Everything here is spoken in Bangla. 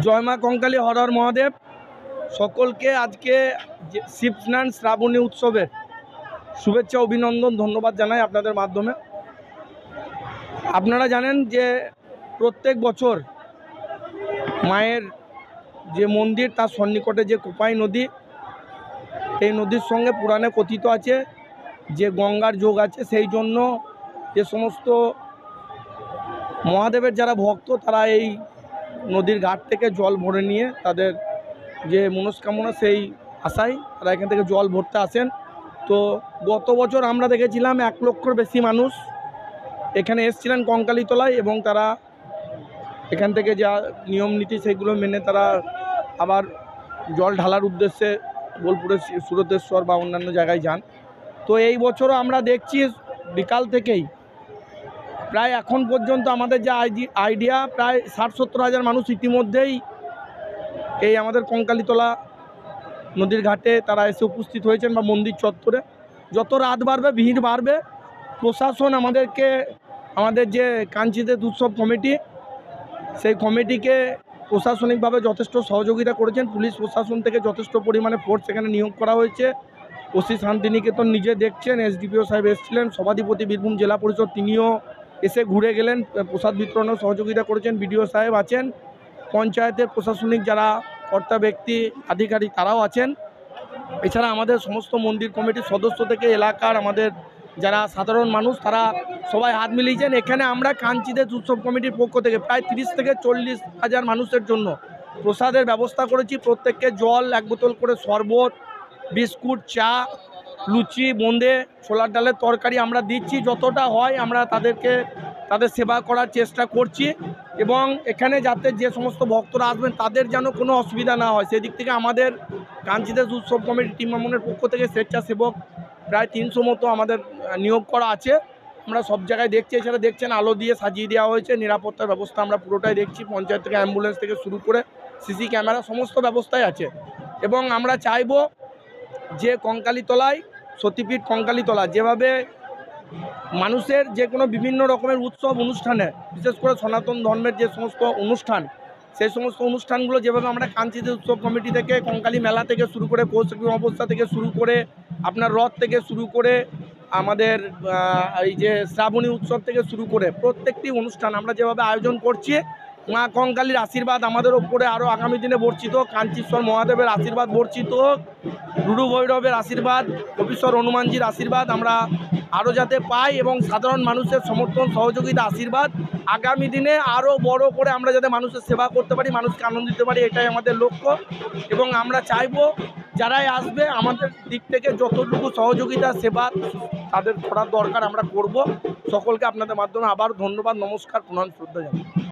জয় মা কঙ্কালী, হর হর মহাদেব। সকলকে আজকে শিব স্নান শ্রাবণী উৎসবের শুভেচ্ছা, অভিনন্দন, ধন্যবাদ জানাই আপনাদের মাধ্যমে। আপনারা জানেন যে প্রত্যেক বছর মায়ের যে মন্দির তার সন্নিকটে যে কোপাই নদী, এই নদীর সঙ্গে পুরাণে কথিত আছে যে গঙ্গার যোগ আছে। সেই জন্য যে সমস্ত মহাদেবের যারা ভক্ত তারা এই নদীর ঘাট থেকে জল ভরে নিয়ে তাদের যে মনস্কামনা সেই আশায় তারা এখান থেকে জল ভরতে আসেন। তো গত বছর আমরা দেখেছিলাম 1 লক্ষর বেশি মানুষ এখানে এসেছিলেন কঙ্কালীতলায়, এবং তারা এখান থেকে যা নিয়ম নীতি সেগুলো মেনে তারা আবার জল ঢালার উদ্দেশ্যে বোলপুরের সুরতেশ্বর বা অন্যান্য জায়গায় যান। তো এই বছরও আমরা দেখছি বিকাল থেকেই প্রায় এখন পর্যন্ত আমাদের যে আইডিয়া প্রায় 60-70 হাজার মানুষ ইতিমধ্যেই এই আমাদের কঙ্কালীতলা নদীর ঘাটে তারা এসে উপস্থিত হয়েছেন বা মন্দির চত্বরে। যত রাত বাড়বে ভিড় বাড়বে। প্রশাসন আমাদের যে কাঞ্চিদেব উৎসব কমিটি, সেই কমিটিকে প্রশাসনিকভাবে যথেষ্ট সহযোগিতা করেছেন। পুলিশ প্রশাসন থেকে যথেষ্ট পরিমাণে ফোর্স এখানে নিয়োগ করা হয়েছে। ওসি শান্তিনিকেতন নিজে দেখছেন, এসডিপিও সাহেব এসেছিলেন, সভাধিপতি বীরভূম জেলা পরিষদ তিনিও এসে ঘুরে গেলেন, প্রসাদ বিতরণেও সহযোগিতা করেছেন। বিডিও সাহেব আছেন, পঞ্চায়েতের প্রশাসনিক যারা কর্তা ব্যক্তি আধিকারিক তারাও আছেন। এছাড়া আমাদের সমস্ত মন্দির কমিটির সদস্য থেকে এলাকার আমাদের যারা সাধারণ মানুষ তারা সবাই হাত মিলিয়েছেন। এখানে আমরা কাঞ্চিদেব উৎসব কমিটির পক্ষ থেকে প্রায় 30 থেকে 40 হাজার মানুষের জন্য প্রসাদের ব্যবস্থা করেছি। প্রত্যেককে জল, 1 বোতল করে শরবত, বিস্কুট, চা, লুচি, বোঁদে, ছোলার ডালের তরকারি আমরা দিচ্ছি। যতটা হয় আমরা তাদের সেবা করার চেষ্টা করছি, এবং এখানে যাতে যে সমস্ত ভক্তরা আসবেন তাদের যেন কোনো অসুবিধা না হয় সেদিক থেকে আমাদের কাঞ্চিদেব উৎসব কমিটি টিম মামুনের পক্ষ থেকে স্বেচ্ছাসেবক প্রায় 300 মতো আমাদের নিয়োগ করা আছে। আমরা সব জায়গায় দেখছি। এছাড়া দেখছেন আলো দিয়ে সাজিয়ে দেওয়া হয়েছে, নিরাপত্তার ব্যবস্থা আমরা পুরোটাই দেখছি। পঞ্চায়েত থেকে অ্যাম্বুলেন্স থেকে শুরু করে সিসি ক্যামেরা সমস্ত ব্যবস্থাই আছে। এবং আমরা চাইব যে কঙ্কালীতলায় সতীপীঠ কঙ্কালীতলা যেভাবে মানুষের যে কোনো বিভিন্ন রকমের উৎসব অনুষ্ঠানে, বিশেষ করে সনাতন ধর্মের যে সমস্ত অনুষ্ঠান, সেই সমস্ত অনুষ্ঠানগুলো যেভাবে আমরা কাঞ্চিদেব উৎসব কমিটি থেকে কঙ্কালী মেলা থেকে শুরু করে কৌশিকী অমাবস্যা থেকে শুরু করে আপনার রথ থেকে শুরু করে আমাদের এই যে শ্রাবণী উৎসব থেকে শুরু করে প্রত্যেকটি অনুষ্ঠান আমরা যেভাবে আয়োজন করছি, মা কঙ্কালীর আশীর্বাদ আমাদের ওপরে আরও আগামী দিনে বর্ষিত হোক, কাঞ্চীশ্বর মহাদেবের আশীর্বাদ বর্ষিত হোক, রুরু ভৈরবের আশীর্বাদ, কপিশ্বর হনুমানজির আশীর্বাদ আমরা আরও যাতে পাই, এবং সাধারণ মানুষের সমর্থন, সহযোগিতা, আশীর্বাদ আগামী দিনে আরও বড় করে আমরা যাতে মানুষের সেবা করতে পারি, মানুষকে আনন্দ দিতে পারি, এটাই আমাদের লক্ষ্য। এবং আমরা চাইব যারাই আসবে আমাদের দিক থেকে যতটুকু সহযোগিতা সেবা তাদের করার দরকার আমরা করব। সকলকে আপনাদের মাধ্যমে আবার ধন্যবাদ, নমস্কার, প্রণাম, শ্রদ্ধা জানাই।